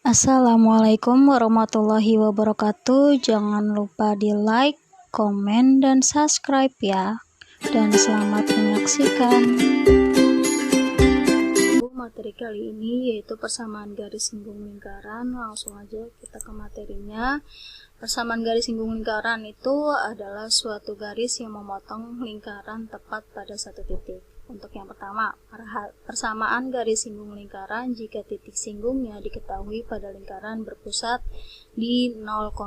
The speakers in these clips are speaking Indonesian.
Assalamualaikum warahmatullahi wabarakatuh. Jangan lupa di like, komen, dan subscribe ya. Dan selamat menyaksikan. Materi kali ini yaitu persamaan garis singgung lingkaran. Langsung aja kita ke materinya. Persamaan garis singgung lingkaran itu adalah suatu garis yang memotong lingkaran tepat pada satu titik. Untuk yang pertama, persamaan garis singgung lingkaran jika titik singgungnya diketahui pada lingkaran berpusat di 0,0.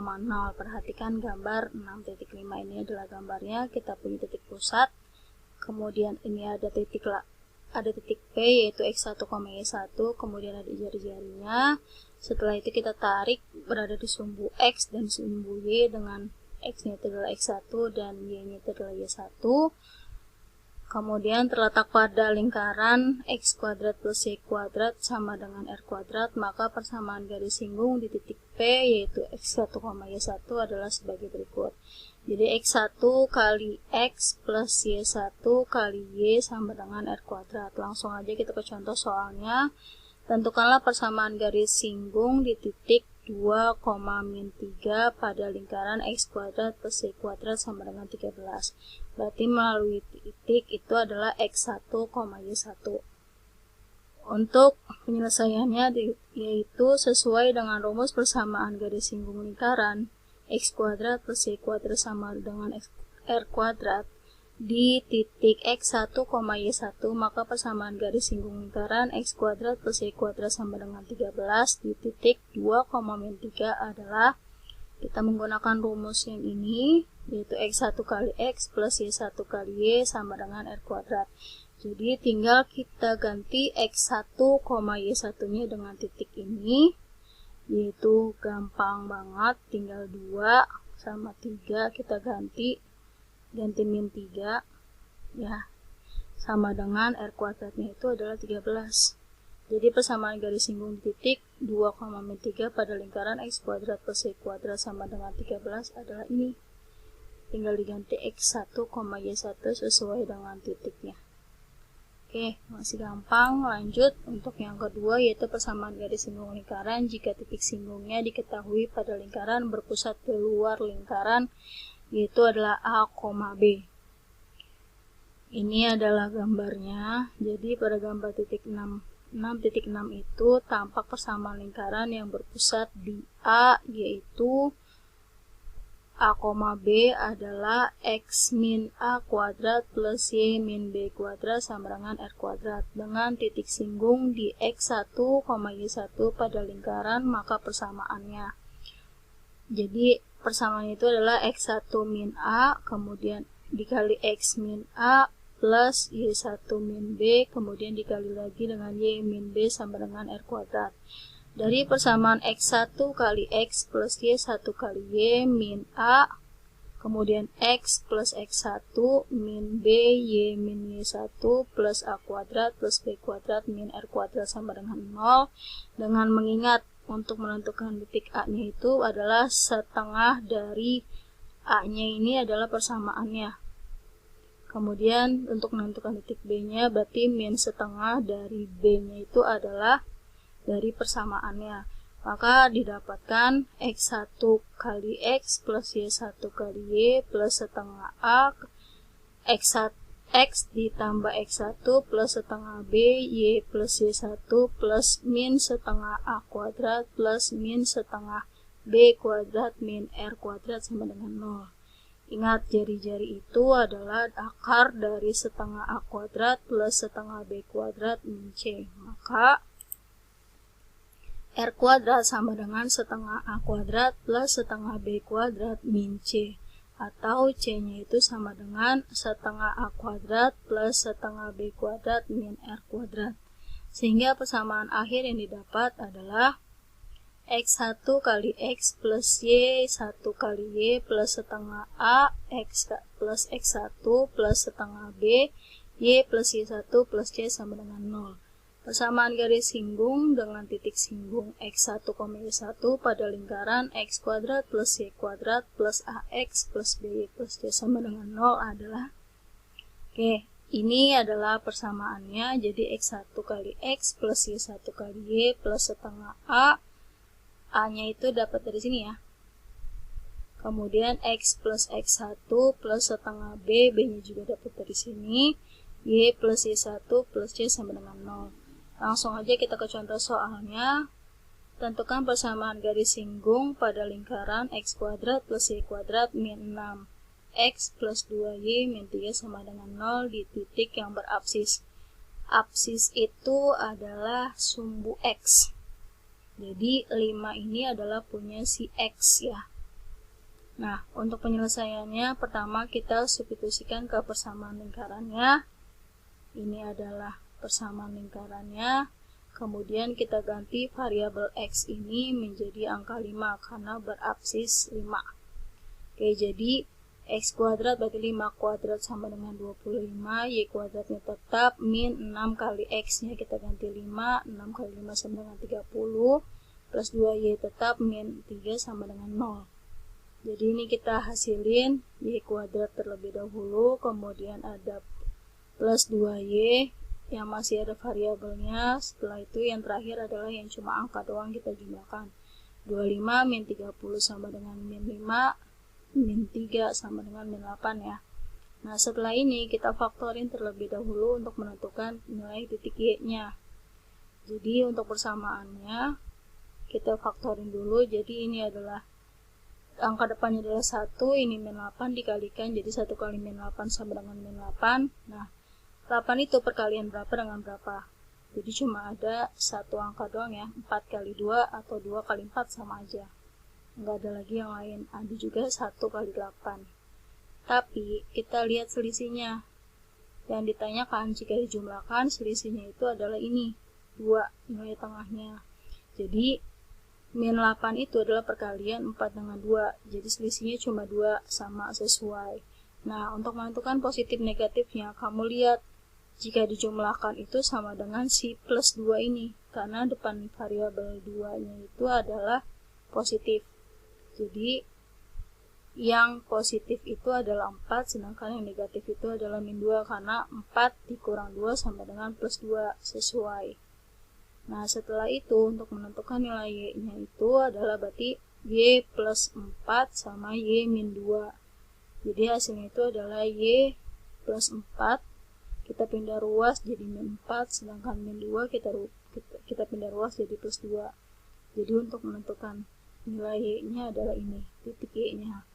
Perhatikan gambar 6.5 ini adalah gambarnya. Kita punya titik pusat, kemudian ini ada titik P yaitu x1, y1, kemudian ada jari-jarinya. Setelah itu kita tarik berada di sumbu x dan sumbu y, dengan x-nya itu adalah x1 dan y-nya itu adalah y1. Kemudian terletak pada lingkaran x kuadrat plus y kuadrat sama dengan r kuadrat, maka persamaan garis singgung di titik P yaitu x1, y1 adalah sebagai berikut. Jadi x1 kali x plus y1 kali y sama dengan r kuadrat. Langsung aja kita ke contoh soalnya. Tentukanlah persamaan garis singgung di titik 2, min 3 pada lingkaran x kuadrat plus y kuadrat sama dengan 13. Berarti melalui titik itu adalah x1, y1. Untuk penyelesaiannya yaitu sesuai dengan rumus persamaan garis singgung lingkaran x kuadrat plus y kuadrat sama dengan r kuadrat di titik x1, y1, maka persamaan garis singgung lingkaran x kuadrat plus y kuadrat sama dengan 13 di titik 2, min 3 adalah, kita menggunakan rumus yang ini, yaitu x1 kali x plus y1 kali y sama dengan r kuadrat. Jadi tinggal kita ganti x1, y1 nya dengan titik ini, yaitu gampang banget, tinggal 2 sama 3 kita ganti min 3 ya, sama dengan r kuadratnya itu adalah 13. Jadi persamaan garis singgung di titik 2, min 3 pada lingkaran x kuadrat plus y kuadrat sama dengan 13 adalah ini. Tinggal diganti x1, y1 sesuai dengan titiknya. Oke, masih gampang. Lanjut untuk yang kedua, yaitu persamaan garis singgung lingkaran jika titik singgungnya diketahui pada lingkaran berpusat di luar lingkaran, yaitu adalah A, B. Ini adalah gambarnya. Jadi pada gambar titik 6.6 itu tampak persamaan lingkaran yang berpusat di A, yaitu A, B adalah x min A kuadrat plus y min B kuadrat sama dengan R kuadrat. Dengan titik singgung di x1, y1 pada lingkaran, maka persamaannya. Jadi persamaan itu adalah x1 min A, kemudian dikali x min A plus y1 min B, kemudian dikali lagi dengan y min B sama dengan R kuadrat. Dari persamaan x1 kali x plus y1 kali y min A, kemudian x plus x1 min b y min y1 plus a kuadrat plus b kuadrat min r kuadrat sama dengan 0, dengan mengingat untuk menentukan titik A-nya itu adalah setengah dari A-nya ini adalah persamaannya. Kemudian untuk menentukan titik B-nya berarti min setengah dari B-nya itu adalah dari persamaannya, maka didapatkan x1 kali x plus y1 kali y plus setengah a, x ditambah x1 plus setengah b, y plus y1 plus min setengah a kuadrat plus min setengah b kuadrat min r kuadrat sama dengan 0. Ingat, jari-jari itu adalah akar dari setengah a kuadrat plus setengah b kuadrat min c, maka R kuadrat sama dengan setengah A kuadrat plus setengah B kuadrat min C, atau C-nya itu sama dengan setengah A kuadrat plus setengah B kuadrat min R kuadrat. Sehingga persamaan akhir yang didapat adalah x1 kali x plus y1 kali y plus setengah A x plus x1 plus setengah B y plus y1 plus c sama dengan 0. Persamaan garis singgung dengan titik singgung x1, y1 pada lingkaran x kuadrat plus y kuadrat plus ax plus by plus c sama dengan 0 adalah, ini adalah persamaannya. Jadi x1 kali x plus y1 kali y plus setengah a A-nya itu dapat dari sini ya. Kemudian X plus X1 plus setengah B, B-nya juga dapat dari sini. Y plus Y1 plus Y sama dengan 0. Langsung aja kita ke contoh soalnya. Tentukan persamaan garis singgung pada lingkaran X kuadrat plus Y kuadrat min 6. X plus 2Y min 3 sama dengan 0 di titik yang berabsis. Absis itu adalah sumbu X. Jadi 5 ini adalah punya si X ya. Nah, untuk penyelesaiannya, pertama kita substitusikan ke persamaan lingkarannya. Ini adalah persamaan lingkarannya. Kemudian kita ganti variabel X ini menjadi angka 5 karena berabsis 5. Oke, jadi X kuadrat berarti 5 kuadrat sama dengan 25. Y kuadratnya tetap min 6 kali X nya kita ganti 5. 6 kali 5 sama dengan 30. Plus 2Y tetap min 3 sama dengan 0. Jadi ini kita hasilin Y kuadrat terlebih dahulu, kemudian ada plus 2Y yang masih ada variabelnya. Setelah itu yang terakhir adalah yang cuma angka doang kita jumlahkan. 25 min 30 sama dengan min 5, min 3 sama dengan min 8 ya. Nah setelah ini kita faktorin terlebih dahulu untuk menentukan nilai titik Y-nya. Jadi untuk persamaannya kita faktorin dulu, jadi ini adalah angka depannya adalah 1, ini min 8 dikalikan, jadi 1 kali min 8 sama dengan min 8. Nah, 8 itu perkalian berapa dengan berapa? Jadi cuma ada satu angka doang ya, 4 kali 2 atau 2 kali 4 sama aja. Enggak ada lagi yang lain, ada juga 1 kali 8. Tapi, kita lihat selisihnya. Yang ditanyakan, jika dijumlahkan, selisihnya itu adalah ini, 2 nilai tengahnya. Jadi, min 8 itu adalah perkalian 4 dengan 2, jadi selisihnya cuma 2, sama sesuai. Nah, untuk menentukan positif negatifnya, kamu lihat jika dijumlahkan itu sama dengan si plus 2 ini, karena depan variabel 2-nya itu adalah positif. Jadi, yang positif itu adalah 4, sedangkan yang negatif itu adalah min 2, karena 4 dikurang 2 sama dengan plus 2, sesuai. Nah, setelah itu untuk menentukan nilai Y-nya itu adalah berarti Y plus 4 sama Y min 2. Jadi hasilnya itu adalah Y plus 4. Kita pindah ruas jadi min 4, sedangkan min 2 kita pindah ruas jadi plus 2. Jadi untuk menentukan nilai Y-nya adalah ini, titik Y-nya.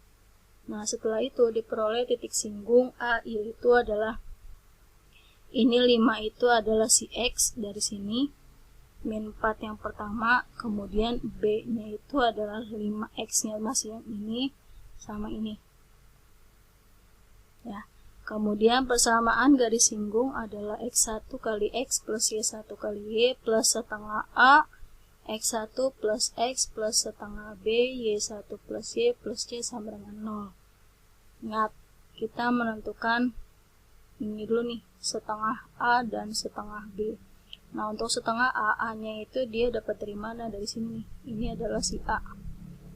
Nah, setelah itu diperoleh titik singgung A, yaitu adalah ini 5 itu adalah si X dari sini. Min 4 yang pertama, kemudian B-nya itu adalah 5X-nya masih yang ini, sama ini. Ya. Kemudian persamaan garis singgung adalah X1 kali X plus Y1 kali Y plus setengah A, X1 plus X plus setengah B, Y1 plus Y plus Y sama dengan 0. Ingat, kita menentukan ini dulu nih, setengah A dan setengah B. Nah, untuk setengah A-nya itu dia dapat dari mana? Dari sini. Ini adalah si A.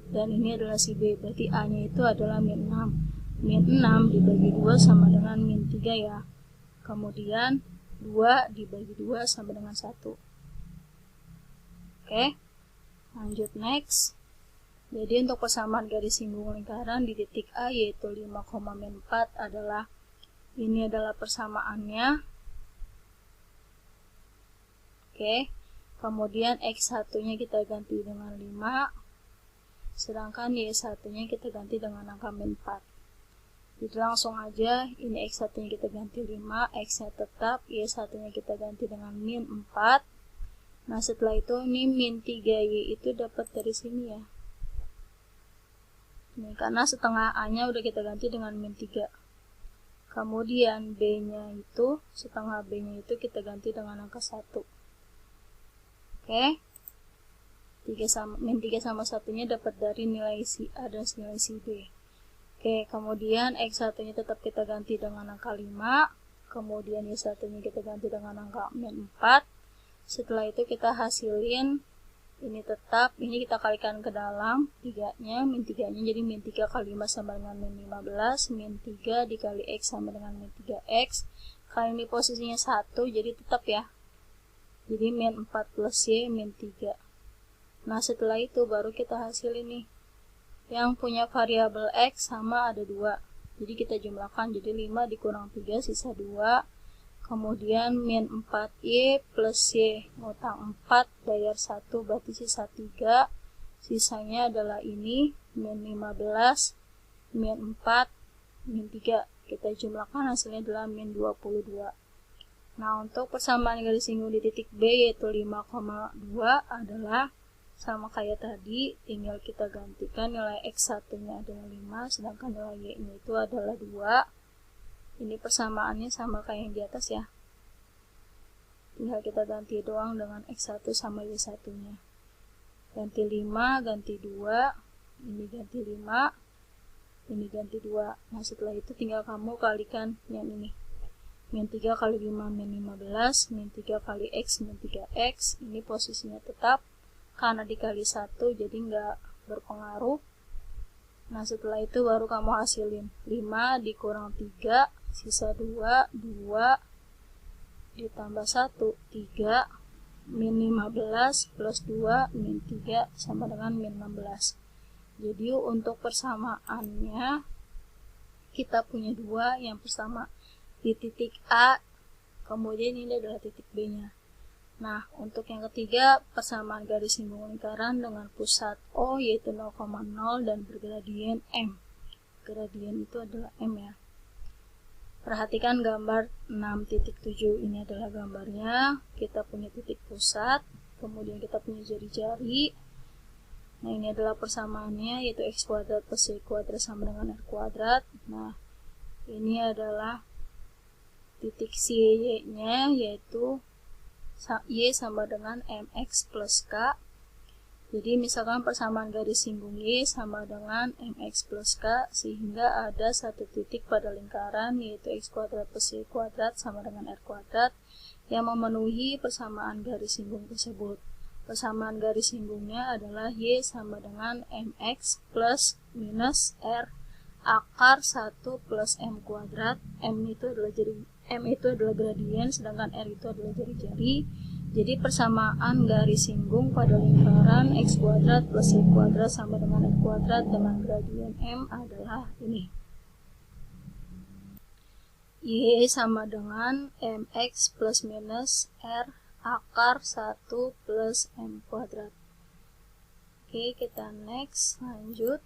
Dan ini adalah si B. Berarti A-nya itu adalah min 6. Min 6 dibagi 2 sama dengan min 3 ya. Kemudian 2 dibagi 2 sama dengan 1. Oke. Lanjut next. Jadi untuk persamaan garis singgung lingkaran di titik A yaitu 5, min 4 adalah ini adalah persamaannya. Oke, kemudian X1-nya kita ganti dengan 5, sedangkan Y1-nya kita ganti dengan angka min 4. Jadi langsung aja, ini X1-nya kita ganti 5, X-nya tetap, Y1-nya kita ganti dengan min 4. Nah, setelah itu, ini min 3Y itu dapat dari sini ya. Ini karena setengah A-nya udah kita ganti dengan min 3. Kemudian B-nya itu, setengah B-nya itu kita ganti dengan angka 1. Oke, min 3 sama 1-nya dapat dari nilai si A dan nilai si B. Oke, kemudian X1-nya tetap kita ganti dengan angka 5, kemudian Y1-nya kita ganti dengan angka min 4. Setelah itu kita hasilin, ini tetap, ini kita kalikan ke dalam, 3-nya, min 3-nya, jadi min 3 kali 5 sama dengan min 15, min 3 dikali X sama dengan min 3X. Kali ini posisinya 1, jadi tetap ya. Jadi min 4 plus Y min 3. Nah, setelah itu baru kita hasilin nih. Yang punya variabel X sama ada 2. Jadi kita jumlahkan, jadi 5 dikurang 3 sisa 2. Kemudian min 4Y plus Y, ngutang 4 bayar 1 berarti sisa 3. Sisanya adalah ini, min 15, min 4, min 3. Kita jumlahkan, hasilnya adalah min 22. Nah, untuk persamaan garis singgung di titik B yaitu 5,2 adalah sama kayak tadi, tinggal kita gantikan nilai X1-nya adalah 5, sedangkan nilai Y-nya itu adalah 2. Ini persamaannya sama kayak yang di atas ya. Tinggal kita ganti doang dengan X1 sama Y1-nya. Ganti 5, ganti 2, ini ganti 5, ini ganti 2. Nah, setelah itu tinggal kamu kalikan yang ini. Min 3 kali 5 min 15, min 3 kali X min 3X. Ini posisinya tetap, karena dikali 1 jadi nggak berpengaruh. Nah, setelah itu baru kamu hasilin 5 dikurang 3, sisa 2, 2 ditambah 1, 3, min 15 plus 2, min 3 sama dengan min 16. Jadi untuk persamaannya kita punya 2, yang pertama di titik A, kemudian ini adalah titik B-nya. Nah, untuk yang ketiga, persamaan garis singgung lingkaran dengan pusat O yaitu 0,0 dan bergradien M. Gradien itu adalah M ya. Perhatikan gambar 6.7, ini adalah gambarnya. Kita punya titik pusat, kemudian kita punya jari-jari. Nah, ini adalah persamaannya yaitu X kuadrat plus Y kuadrat sama dengan R kuadrat. Nah, ini adalah titik Y-nya yaitu Y sama dengan MX plus K. Jadi misalkan persamaan garis singgung Y sama dengan MX plus K, sehingga ada satu titik pada lingkaran yaitu X kuadrat plus Y kuadrat sama dengan R kuadrat yang memenuhi persamaan garis singgung tersebut. Persamaan garis singgungnya adalah Y sama dengan MX plus minus R akar 1 plus M kuadrat. M itu adalah gradien, sedangkan R itu adalah jari-jari. Jadi persamaan garis singgung pada lingkaran X kuadrat plus Y kuadrat sama dengan R kuadrat dengan gradien M adalah ini. Y sama dengan MX plus minus R akar 1 plus M kuadrat. Oke, kita next, lanjut.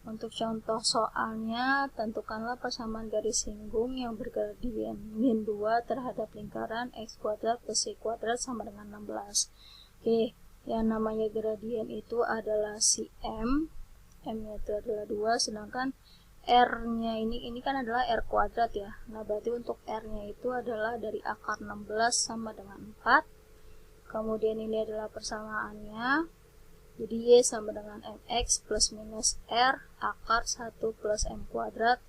Untuk contoh soalnya, tentukanlah persamaan garis singgung yang bergradien min 2 terhadap lingkaran X kuadrat plus Y kuadrat sama dengan 16. Oke, yang namanya gradien itu adalah si M. M-nya itu adalah 2, sedangkan R-nya ini kan adalah R kuadrat ya. Nah, berarti untuk R-nya itu adalah dari akar 16 sama dengan 4. Kemudian ini adalah persamaannya. Jadi Y sama dengan MX plus minus R akar 1 plus M kuadrat.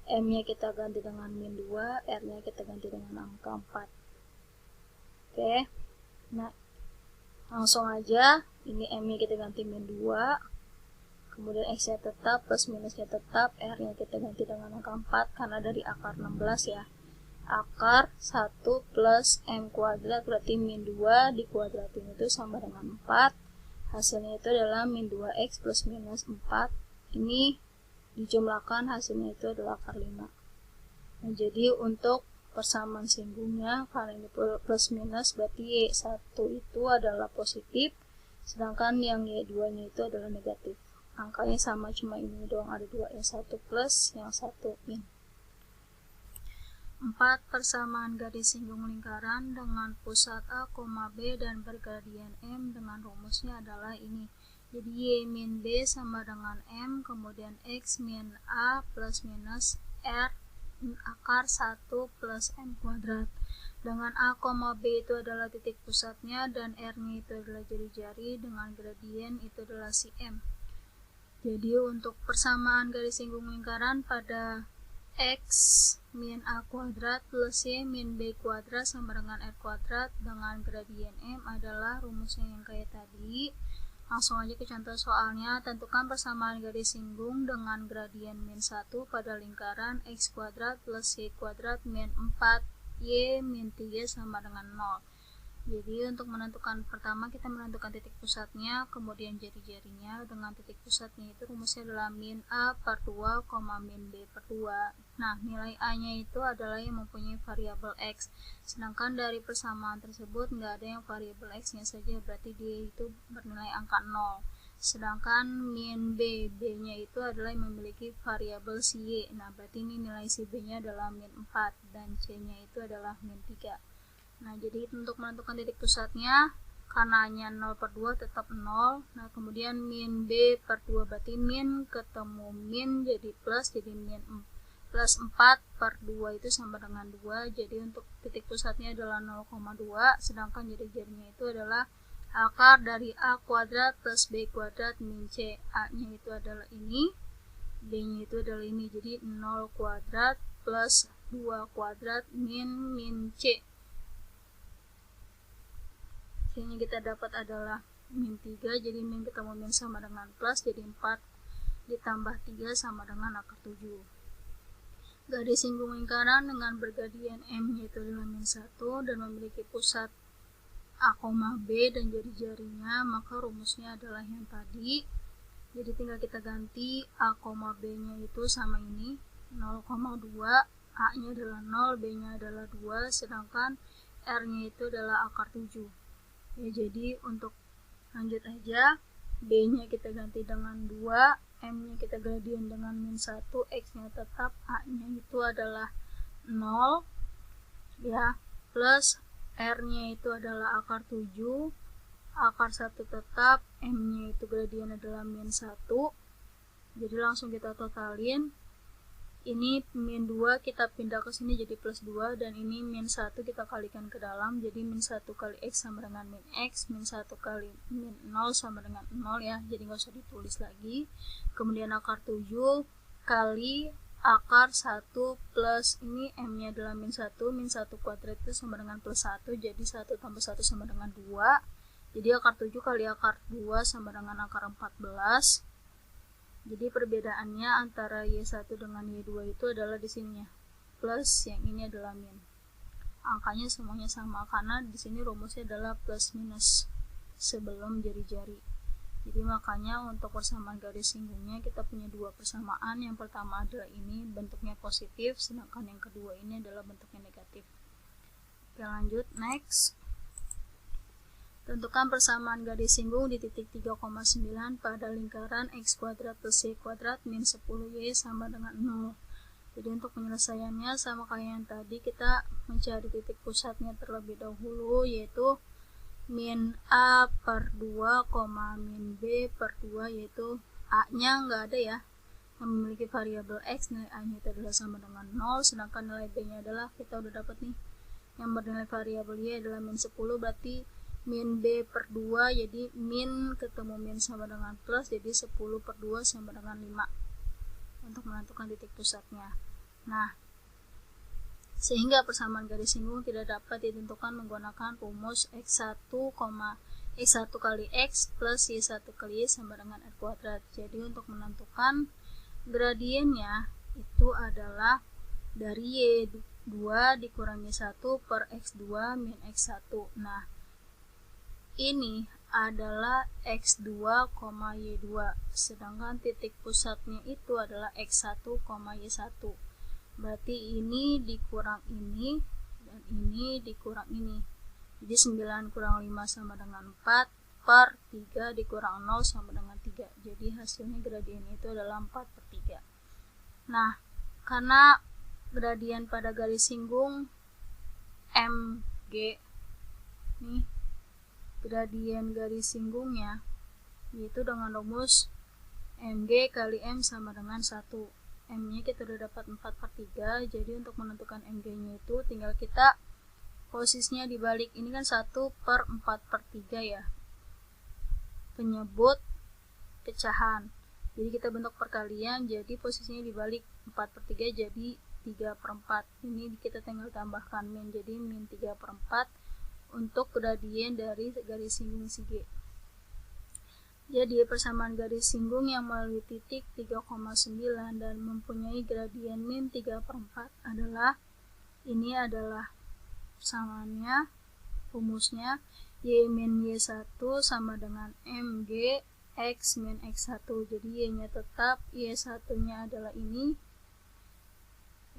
M-nya kita ganti dengan min 2, R-nya kita ganti dengan angka 4. Oke, nah langsung aja. Ini M-nya kita ganti min 2. Kemudian X-nya tetap, plus minusnya tetap. R-nya kita ganti dengan angka 4 karena dari akar 16 ya. Akar 1 plus M kuadrat berarti min 2 dikuadratin itu sama dengan 4. Hasilnya itu adalah min 2X plus minus 4. Ini dijumlahkan, hasilnya itu adalah akar 5. Nah, jadi untuk persamaan singgungnya, karena ini plus minus, berarti Y1 itu adalah positif, sedangkan yang Y2 nya itu adalah negatif. Angkanya sama, cuma ini doang ada 2, yang 1 plus, yang 1 min. 4. Persamaan garis singgung lingkaran dengan pusat A, B dan bergradien M dengan rumusnya adalah ini. Jadi Y min B sama dengan M, kemudian X min A plus minus R akar 1 plus M kuadrat. Dengan A, B itu adalah titik pusatnya dan R-nya itu adalah jari-jari, dengan gradien itu adalah si M. Jadi untuk persamaan garis singgung lingkaran pada X min A kuadrat plus Y min B kuadrat sama dengan R kuadrat dengan gradien M adalah rumusnya yang kayak tadi. Langsung aja ke contoh soalnya. Tentukan persamaan garis singgung dengan gradien min 1 pada lingkaran X kuadrat plus Y kuadrat min 4 Y min 3 sama dengan 0. Jadi untuk menentukan, pertama kita menentukan titik pusatnya, kemudian jari-jarinya. Dengan titik pusatnya itu rumusnya adalah min A per 2, min B per 2. Nah, nilai A nya itu adalah yang mempunyai variabel X, sedangkan dari persamaan tersebut nggak ada yang variabel X nya saja, berarti dia itu bernilai angka 0. Sedangkan min B, B nya itu adalah yang memiliki variabel si Y. Nah, berarti ini nilai si B nya adalah min 4 dan C nya itu adalah min 3. Nah, jadi untuk menentukan titik pusatnya, karena hanya 0 per 2 tetap 0. Nah, kemudian min B per 2 berarti min ketemu min jadi plus, jadi min plus 4 per 2 itu sama dengan 2. Jadi untuk titik pusatnya adalah 0,2, sedangkan jari-jarinya itu adalah akar dari A kuadrat plus B kuadrat min C. A nya itu adalah ini, B nya itu adalah ini, jadi 0 kuadrat plus 2 kuadrat min C. Yang kita dapat adalah min 3, jadi min ketemu min sama dengan plus, jadi 4 ditambah 3 sama dengan akar 7. Garis singgung lingkaran dengan bergradian M yaitu adalah min 1 dan memiliki pusat A, B dan jari-jarinya, maka rumusnya adalah yang tadi. Jadi tinggal kita ganti A, B nya itu sama ini 0,2, A nya adalah 0, B nya adalah 2, sedangkan R nya itu adalah akar 7. Ya, jadi untuk lanjut aja, B nya kita ganti dengan 2, M nya kita gradien dengan min 1, X nya tetap, A nya itu adalah 0 ya, plus R nya itu adalah akar 7, akar 1 tetap, M nya itu gradien adalah min 1. Jadi langsung kita totalin, ini min 2 kita pindah ke sini jadi plus 2, dan ini min 1 kita kalikan ke dalam, jadi min 1 kali X sama dengan min X, min 1 kali min 0 sama dengan 0 ya, jadi nggak usah ditulis lagi. Kemudian akar 7 kali akar 1 plus ini M nya adalah min 1 kuadrat itu sama dengan plus 1, jadi 1 tambah 1 sama dengan 2, jadi akar 7 kali akar 2 sama dengan akar 14. Jadi perbedaannya antara Y1 dengan Y2 itu adalah di sininya plus, yang ini adalah min. Angkanya semuanya sama karena di sini rumusnya adalah plus minus sebelum jari-jari. Jadi makanya untuk persamaan garis singgungnya kita punya dua persamaan. Yang pertama adalah ini bentuknya positif, sedangkan yang kedua ini adalah bentuknya negatif. Oke, lanjut, next. Tentukan persamaan garis singgung di titik 3,9 pada lingkaran X kuadrat plus Y kuadrat min 10Y sama dengan 0. Jadi untuk penyelesaiannya sama kayak yang tadi, kita mencari titik pusatnya terlebih dahulu, yaitu min A per 2, min B per 2, yaitu A nya nggak ada ya, yang memiliki variabel X, nilai A nya itu adalah sama dengan 0, sedangkan nilai B nya adalah, kita udah dapat nih, yang bernilai variabel Y adalah min 10, berarti min B per 2, jadi min ketemu min sama dengan plus, jadi 10 per 2 sama dengan 5 untuk menentukan titik pusatnya. Nah, sehingga persamaan garis singgung tidak dapat ditentukan menggunakan rumus X1, X1 kali X plus Y1 kali Y sama dengan R kuadrat. Jadi untuk menentukan gradiennya itu adalah dari Y2 dikurangi 1 per X2 min X1. Nah, ini adalah X2, Y2, sedangkan titik pusatnya itu adalah X1, Y1. Berarti ini dikurang ini, dan ini dikurang ini. Jadi 9 kurang 5 sama dengan 4, per 3 dikurang 0 sama dengan 3. Jadi hasilnya gradiennya itu adalah 4 per 3. Nah, karena gradien pada garis singgung MG, nih, gradien garis singgungnya yaitu dengan rumus MG kali M sama dengan 1. M nya kita udah dapat 4 per 3, jadi untuk menentukan MG nya itu tinggal kita posisinya dibalik, ini kan 1 per 4 per 3 ya, penyebut pecahan, jadi kita bentuk perkalian, jadi posisinya dibalik 4 per 3 jadi 3 per 4, ini kita tinggal tambahkan min, jadi min 3 per 4 untuk gradien dari garis singgung si G. Jadi persamaan garis singgung yang melalui titik 3,9 dan mempunyai gradien min 3 per 4 adalah, ini adalah persamaannya, rumusnya Y min Y1 sama dengan MG X min X1. Jadi Y nya tetap, Y1 nya adalah ini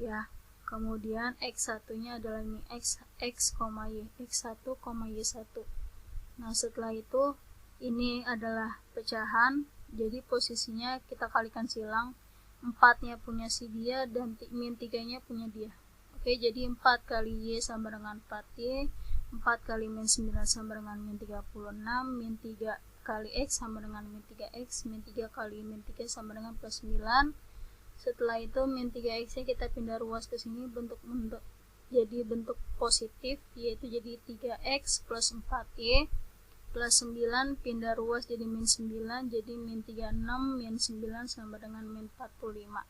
ya, kemudian X1 nya adalah ini X, Y, X1, Y1. Nah setelah itu ini adalah pecahan, jadi posisinya kita kalikan silang, 4 nya punya si dia dan min 3 nya punya dia. Oke, jadi 4 kali Y sama dengan 4Y, 4 kali min 9 sama dengan min 36, min 3 kali X sama dengan min 3X, min 3 kali min 3 sama dengan plus 9. Setelah itu min 3X nya kita pindah ruas ke sini, jadi bentuk positif, yaitu jadi 3X plus 4Y plus 9 pindah ruas jadi min 9, jadi min 36 min 9 sama dengan min 45.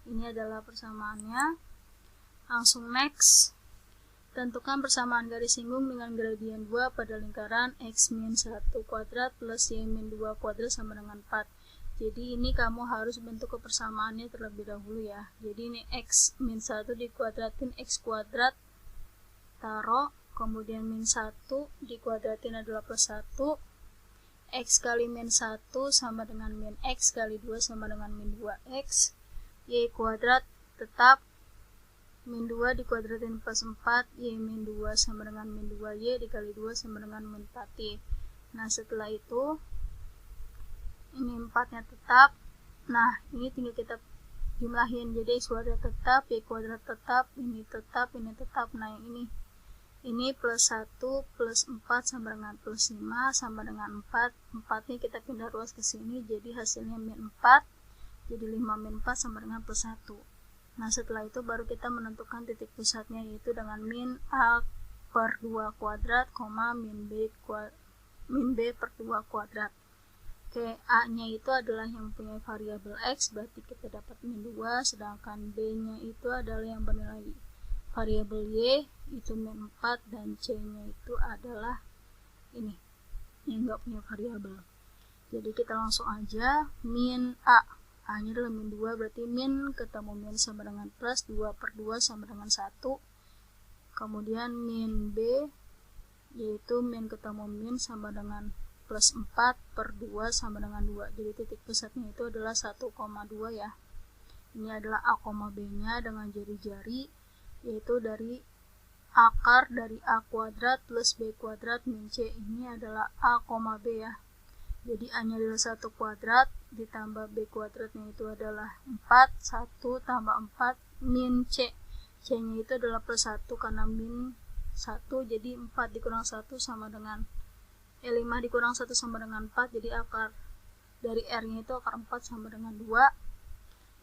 Ini adalah persamaannya. Langsung next, tentukan persamaan garis singgung dengan gradien 2 pada lingkaran X min 1 kuadrat plus Y min 2 kuadrat sama dengan 4. Jadi ini kamu harus bentuk kepersamaannya terlebih dahulu ya. Jadi ini X min 1 dikuadratin X kuadrat, taruh, kemudian min 1 dikuadratin adalah plus 1, X kali min 1 sama dengan min X kali 2 sama dengan min 2X, Y kuadrat tetap, min 2 dikuadratin plus 4, Y min 2 sama dengan min 2Y dikali 2 sama dengan min 4Y. Nah setelah itu ini 4 nya tetap, nah ini tinggal kita jumlahin, jadi X kuadrat tetap, Y kuadrat tetap, ini tetap, ini tetap. Nah ini plus 1 plus 4 sama dengan plus 5 sama dengan 4, 4 nya kita pindah ruas ke sini, jadi hasilnya min 4, jadi 5 min 4 sama dengan plus 1. Nah setelah itu baru kita menentukan titik pusatnya, yaitu dengan min A per 2 kuadrat, min B per 2 kuadrat. Oke, A nya itu adalah yang punya variabel X, berarti kita dapat min 2, sedangkan B nya itu adalah yang bernilai variabel Y, itu min 4, dan C nya itu adalah ini, yang nggak punya variabel. Jadi kita langsung aja, min A nya adalah min 2, berarti min ketemu min sama dengan plus, 2 per 2 sama dengan 1. Kemudian min B, yaitu min ketemu min sama dengan plus 4 per 2 sama dengan 2. Jadi titik pusatnya itu adalah 1,2 ya. Ini adalah A, B nya dengan jari-jari, yaitu dari akar dari A kuadrat plus B kuadrat min C. Ini adalah A, B ya. Jadi A nya adalah 1 kuadrat, ditambah B kuadratnya itu adalah 4, 1 tambah 4 min C. C nya itu adalah plus 1 karena min 1, jadi 4 dikurang 1 sama dengan 5 dikurang 1 sama dengan 4, jadi akar dari R nya itu akar 4 sama dengan 2.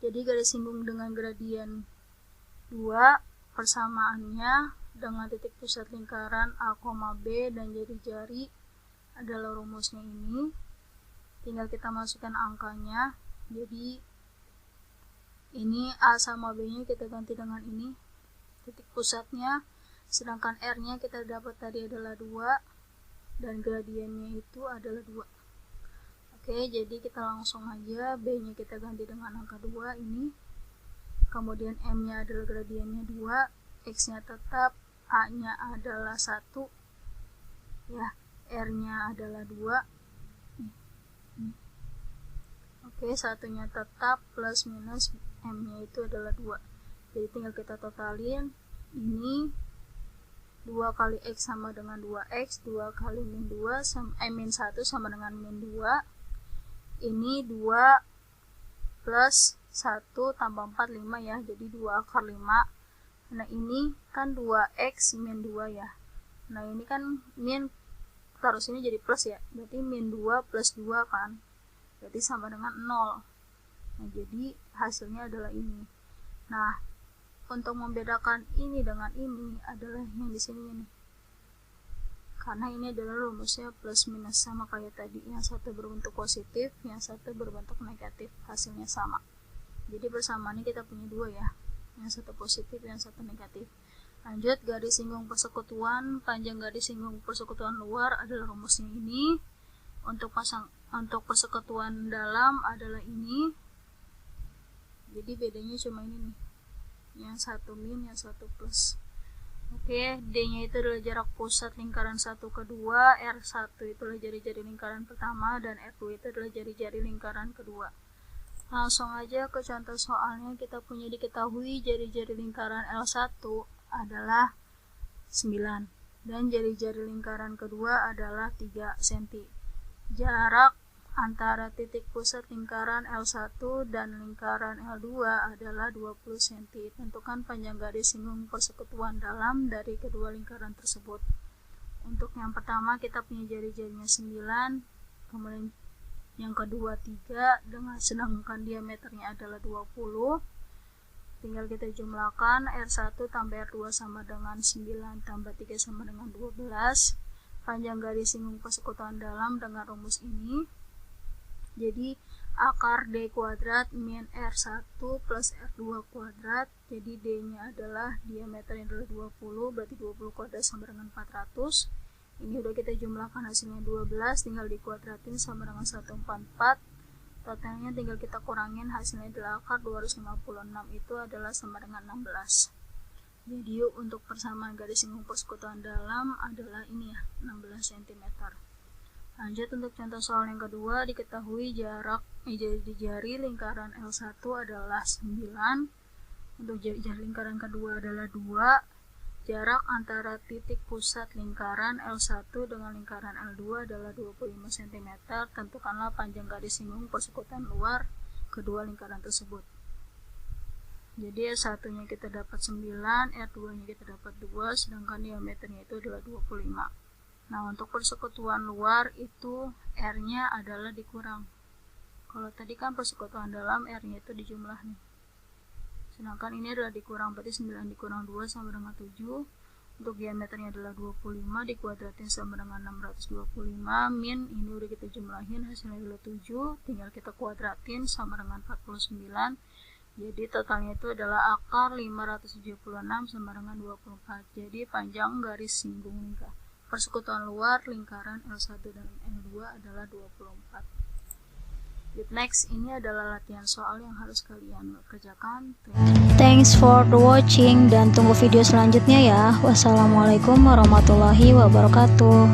Jadi garis singgung dengan gradien 2, persamaannya dengan titik pusat lingkaran A, B dan jari-jari adalah rumusnya ini. Tinggal kita masukkan angkanya, jadi ini A sama B nya kita ganti dengan ini titik pusatnya, sedangkan R nya kita dapat tadi adalah 2 dan gradiennya itu adalah 2. Oke, jadi kita langsung aja, B nya kita ganti dengan angka 2 ini, kemudian M nya adalah gradiennya 2, X nya tetap, A nya adalah 1 ya, R nya adalah 2. Oke, 1 nya tetap, plus minus M nya itu adalah 2. Jadi tinggal kita totalin, ini 2 kali X sama dengan 2X, 2 kali min 2 min 1 sama dengan min 2. Ini 2 plus 1 tambah 4, 5 ya, jadi 2 akar 5. Nah ini kan 2X min 2 ya. Nah ini kan min, taruh sini jadi plus ya, berarti min 2 plus 2 kan, berarti sama dengan 0. Nah jadi hasilnya adalah ini. Nah untuk membedakan ini dengan ini adalah yang di sini nih, karena ini adalah rumusnya plus minus, sama kayak tadi, yang satu berbentuk positif, yang satu berbentuk negatif, hasilnya sama. Jadi persamaannya kita punya 2 ya, yang satu positif, yang satu negatif. Lanjut, garis singgung persekutuan, panjang garis singgung persekutuan luar adalah rumusnya ini. Untuk persekutuan dalam adalah ini. Jadi bedanya cuma ini nih, yang satu min, yang satu plus. Oke, D-nya itu adalah jarak pusat lingkaran 1 ke 2, R1 itu adalah jari-jari lingkaran pertama, dan R2 itu adalah jari-jari lingkaran kedua. Langsung aja ke contoh soalnya. Kita punya diketahui jari-jari lingkaran L1 adalah 9 dan jari-jari lingkaran kedua adalah 3 cm. Jarak antara titik pusat lingkaran L1 dan lingkaran L2 adalah 20 cm. Tentukan panjang garis singgung persekutuan dalam dari kedua lingkaran tersebut. Untuk yang pertama kita punya jari-jarinya 9, kemudian yang kedua 3, dengan sedangkan diameternya adalah 20. Tinggal kita jumlahkan, R1 tambah R2 sama dengan 9 tambah 3 sama dengan 12. Panjang garis singgung persekutuan dalam dengan rumus ini. Jadi akar D kuadrat min R1 plus R2 kuadrat. Jadi D-nya adalah diameternya adalah 20, berarti 20 kuadrat sama dengan 400. Ini udah kita jumlahkan, hasilnya 12, tinggal dikuadratin sama dengan 144. Totalnya tinggal kita kurangin, hasilnya adalah akar 256 itu adalah sama dengan 16. Jadi untuk persamaan garis singgung persekutuan dalam adalah ini ya, 16 cm. Lanjut untuk contoh soal yang kedua, diketahui jarak jari lingkaran L1 adalah 9, untuk jari lingkaran kedua adalah 2, jarak antara titik pusat lingkaran L1 dengan lingkaran L2 adalah 25 cm, tentukanlah panjang garis singgung persekutuan luar kedua lingkaran tersebut. Jadi R1-nya kita dapat 9, R2-nya kita dapat 2, sedangkan diameternya itu adalah 25. Nah, untuk persekutuan luar itu R-nya adalah dikurang. Kalau tadi kan persekutuan dalam R-nya itu dijumlah nih. Sedangkan ini adalah dikurang, berarti 9 dikurang 2 sama dengan 7. Untuk diameternya adalah 25, dikuadratin sama dengan 625, min ini udah kita jumlahin, hasilnya adalah 7. Tinggal kita kuadratin sama dengan 49. Jadi totalnya itu adalah akar 576 sama dengan 24. Jadi panjang garis singgung lingkaran persekutuan luar lingkaran L1 dan L2 adalah 24. Next, ini adalah latihan soal yang harus kalian kerjakan. Thanks for watching dan tunggu video selanjutnya ya. Wassalamualaikum warahmatullahi wabarakatuh.